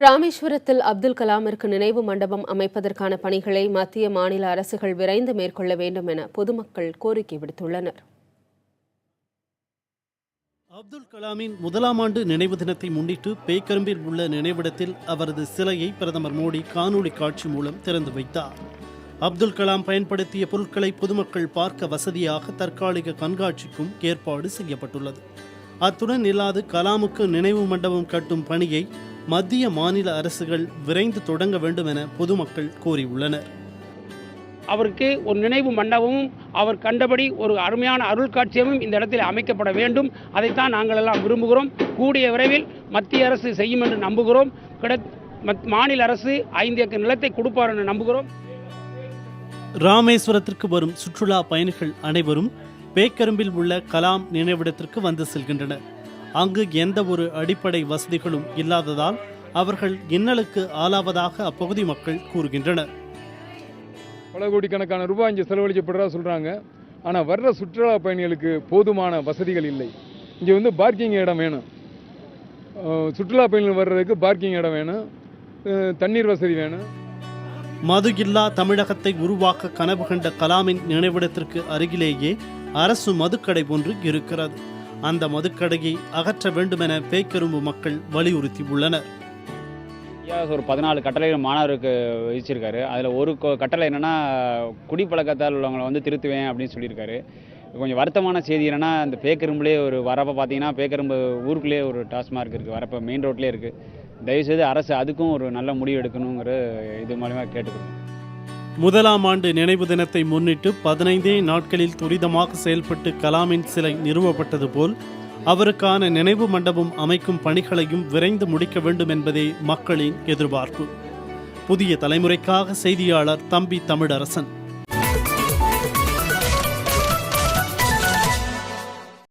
ராமேஸ்வரத்தில் அப்துல் கலாமிற்கு நினைவு மண்டபம் அமைப்பதற்கான பணிகளை மத்திய மாநில அரசுகள் விரைந்து மேற்கொள்ள வேண்டும் என பொதுமக்கள் கோரிக்கை விடுத்துள்ளனர். அப்துல் கலாமின் முதலாம் ஆண்டு நினைவு தினத்தை முன்னிட்டு பேக்கரும்பில் உள்ள நினைவிடத்தில் அவரது சிலையை பிரதமர் மோடி காணொலி காட்சி மூலம் திறந்து வைத்தார். அப்துல் கலாம் பயன்படுத்திய பொருட்களை பொதுமக்கள் பார்க்க வசதியாக தற்காலிக கண்காட்சிக்கும் ஏற்பாடு செய்யப்பட்டுள்ளது. அத்துடன் இல்லாது கலாமுக்கு நினைவு மண்டபம் கட்டும் பணியை மத்திய மாநில அரசுகள் விரைந்து தொடங்க வேண்டும் என பொதுமக்கள் கோரியுள்ளனர். அவருக்கு ஒரு நினைவு மண்டபமும் அவர் கண்டபடி ஒரு அருமையான அருள் காட்சியமும் இந்த இடத்தில் அமைக்கப்பட வேண்டும். அதைத்தான் நாங்கள் எல்லாம் விரும்புகிறோம். கூடிய விரைவில் மத்திய அரசு செய்யும் என்று நம்புகிறோம். மாநில அரசு 5 ஏக்கர் நிலத்தை கொடுப்பார் என்று நம்புகிறோம். ராமேஸ்வரத்திற்கு வரும் சுற்றுலா பயணிகள் அனைவரும் பேக்கரும்பில் உள்ள கலாம் நினைவிடத்திற்கு வந்து செல்கின்றனர். அங்கு எந்த ஒரு அடிப்படை வசதிகளும் இல்லாததால் அவர்கள் இன்னலுக்கு ஆளாவதாக அப்பகுதி மக்கள் கூறுகின்றனர். பல கோடிக்கணக்கான ரூபாய் இங்கே செலவழிக்கப்படுறதா சொல்கிறாங்க. ஆனால் வர்ற சுற்றுலா பயணிகளுக்கு போதுமான வசதிகள் இல்லை. இங்கே பார்க்கிங் இடம் வேணும். சுற்றுலா பயணிகள் வர்றதுக்கு பார்க்கிங் இடம் வேணும், தண்ணீர் வசதி வேணும். மது இல்லா தமிழகத்தை உருவாக்க கனவு கண்ட கலாமின் நினைவிடத்திற்கு அருகிலேயே அரசு மதுக்கடை ஒன்று இருக்கிறது. அந்த மதுக்கடையை அகற்ற வேண்டும் என பேக்கரும்பு மக்கள் வலியுறுத்தியுள்ளனர். ஒரு 14 கட்டளைகள் மாணவருக்கு விதிச்சிருக்காரு. அதில் ஒரு கட்டளை என்னென்னா குடிப்பழக்கத்தால் உள்ளவங்களை திருத்துவேன் அப்படின்னு சொல்லியிருக்காரு. கொஞ்சம் வருத்தமான செய்தி என்னென்னா இந்த பேக்கரும்புலேயே ஒரு வரப்போ பார்த்தீங்கன்னா பேக்கரும்பு ஊருக்குள்ளேயே ஒரு டாஸ்மார்க் இருக்குது, வரப்போ மெயின் ரோட்லேயே இருக்குது. தயவுசெய்து அரசு அதுக்கும் ஒரு நல்ல முடிவு எடுக்கணுங்கிற இது மூலமாக கேட்டுக்கிறோம். முதலாம் ஆண்டு நினைவு தினத்தை முன்னிட்டு 15 நாட்களில் துரிதமாக செயல்பட்டு கலாமின் சிலை நிறுவப்பட்டது போல் அவருக்கான நினைவு மண்டபம் அமைக்கும் பணிகளையும் விரைந்து முடிக்க வேண்டும் என்பதே மக்களின் எதிர்பார்ப்பு. புதிய தலைமுறைக்காக செய்தியாளர் தம்பி தமிழரசன்.